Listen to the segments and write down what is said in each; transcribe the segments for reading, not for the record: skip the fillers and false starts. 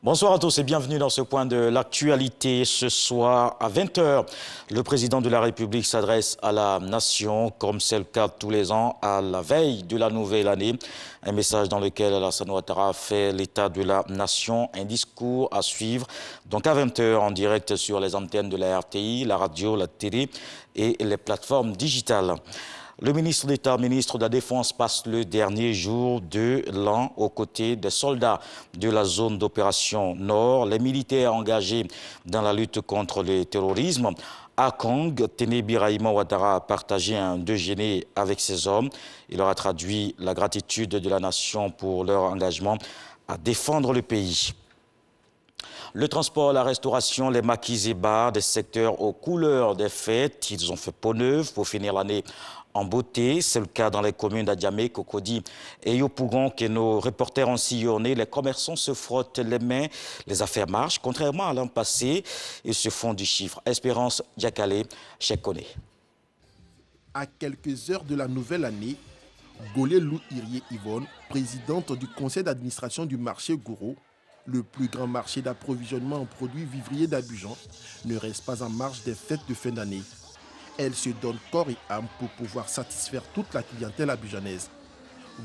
Bonsoir à tous et bienvenue dans ce point de l'actualité. Ce soir à 20 h, le président de la République s'adresse à la nation, comme c'est le cas tous les ans, à la veille de la nouvelle année. Un message dans lequel Alassane Ouattara fait l'état de la nation, un discours à suivre. Donc à 20 h en direct sur les antennes de la RTI, la radio, la télé et les plateformes digitales. Le ministre d'État, ministre de la Défense, passe le dernier jour de l'an aux côtés des soldats de la zone d'opération Nord, les militaires engagés dans la lutte contre le terrorisme. À Kong, Téné Birahima Ouattara a partagé un déjeuner avec ses hommes. Il leur a traduit la gratitude de la nation pour leur engagement à défendre le pays. Le transport, la restauration, les maquis et bars, des secteurs aux couleurs des fêtes, ils ont fait peau neuve pour finir l'année en beauté. C'est le cas dans les communes d'Adjamé, Cocody et Yopougon que nos reporters ont sillonné. Les commerçants se frottent les mains, les affaires marchent. Contrairement à l'an passé, ils se font du chiffre. Espérance Diakale, Chekone. À quelques heures de la nouvelle année, Golé Lou Irie Yvonne, présidente du conseil d'administration du marché Gouro, le plus grand marché d'approvisionnement en produits vivriers d'Abidjan, ne reste pas en marge des fêtes de fin d'année. Elle se donne corps et âme pour pouvoir satisfaire toute la clientèle abidjanaise.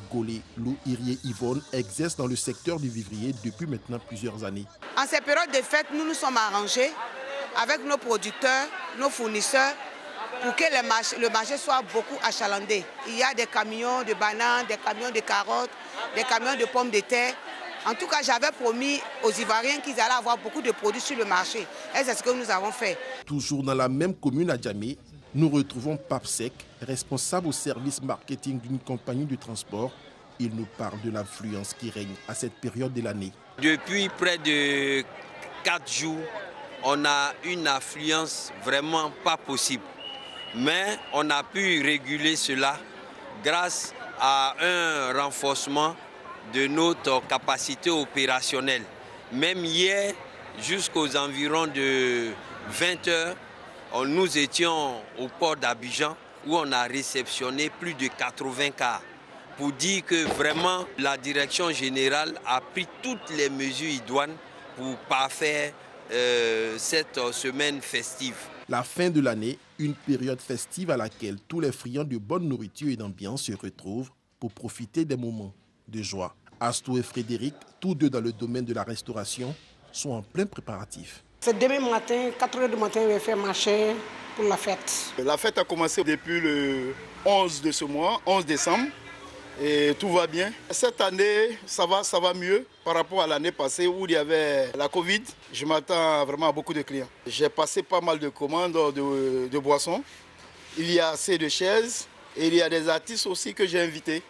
Golé Lou Irie Yvonne exerce dans le secteur du vivrier depuis maintenant plusieurs années. En ces périodes de fêtes, nous nous sommes arrangés avec nos producteurs, nos fournisseurs, pour que le marché soit beaucoup achalandé. Il y a des camions de bananes, des camions de carottes, des camions de pommes de terre. En tout cas, j'avais promis aux Ivoiriens qu'ils allaient avoir beaucoup de produits sur le marché. Et c'est ce que nous avons fait. Toujours dans la même commune à Djamé, nous retrouvons Pape Sec, responsable au service marketing d'une compagnie de transport. Il nous parle de l'affluence qui règne à cette période de l'année. Depuis près de 4 jours, on a une affluence vraiment pas possible. Mais on a pu réguler cela grâce à un renforcement de notre capacité opérationnelle. Même hier, jusqu'aux environs de 20 h, nous étions au port d'Abidjan où on a réceptionné plus de 80 cars. Pour dire que vraiment la direction générale a pris toutes les mesures idoines pour parfaire cette semaine festive. La fin de l'année, une période festive à laquelle tous les friands de bonne nourriture et d'ambiance se retrouvent pour profiter des moments de joie. Astou et Frédéric, tous deux dans le domaine de la restauration, sont en plein préparatif. C'est demain matin, 4 h du matin, on va faire marché pour la fête. La fête a commencé depuis le 11 de ce mois, 11 décembre, et tout va bien. Cette année, ça va mieux par rapport à l'année passée où il y avait la Covid. Je m'attends vraiment à beaucoup de clients. J'ai passé pas mal de commandes de boissons. Il y a assez de chaises et il y a des artistes aussi que j'ai invités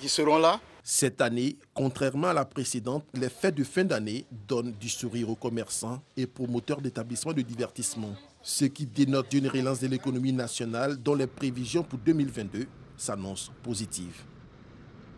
qui seront là. Cette année, contrairement à la précédente, les fêtes de fin d'année donnent du sourire aux commerçants et promoteurs d'établissements de divertissement. Ce qui dénote d'une relance de l'économie nationale dont les prévisions pour 2022 s'annoncent positives.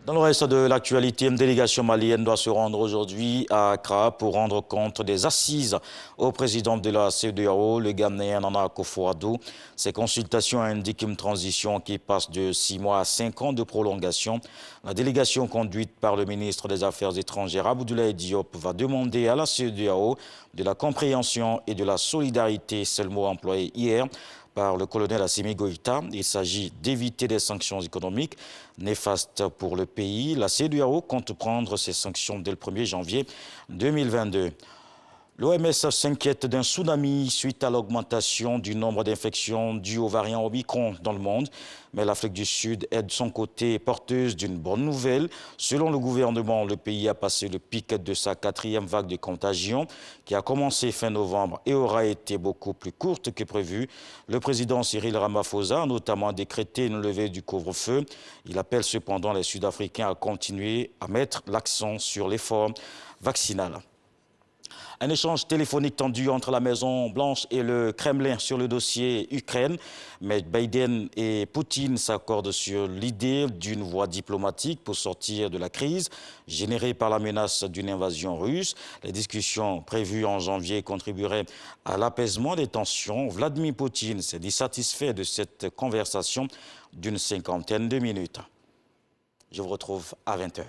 Dans le reste de l'actualité, une délégation malienne doit se rendre aujourd'hui à Accra pour rendre compte des assises au président de la CEDEAO, le Ghanéen Nana Akufo-Addo. Ces consultations indiquent une transition qui passe de 6 mois à 5 ans de prolongation. La délégation conduite par le ministre des Affaires étrangères Abdoulaye Diop va demander à la CEDEAO de la compréhension et de la solidarité, c'est le mot employé hier par le colonel Assimi Goïta. Il s'agit d'éviter des sanctions économiques néfastes pour le pays. La CEDEAO compte prendre ces sanctions dès le 1er janvier 2022. L'OMS s'inquiète d'un tsunami suite à l'augmentation du nombre d'infections dues au variant Omicron dans le monde. Mais l'Afrique du Sud est de son côté porteuse d'une bonne nouvelle. Selon le gouvernement, le pays a passé le pic de sa 4e vague de contagion qui a commencé fin novembre et aura été beaucoup plus courte que prévu. Le président Cyril Ramaphosa a notamment décrété une levée du couvre-feu. Il appelle cependant les Sud-Africains à continuer à mettre l'accent sur l'effort vaccinal. Un échange téléphonique tendu entre la Maison-Blanche et le Kremlin sur le dossier Ukraine. Mais Biden et Poutine s'accordent sur l'idée d'une voie diplomatique pour sortir de la crise générée par la menace d'une invasion russe. Les discussions prévues en janvier contribueraient à l'apaisement des tensions. Vladimir Poutine s'est dit satisfait de cette conversation d'une 50aine de minutes. Je vous retrouve à 20 h.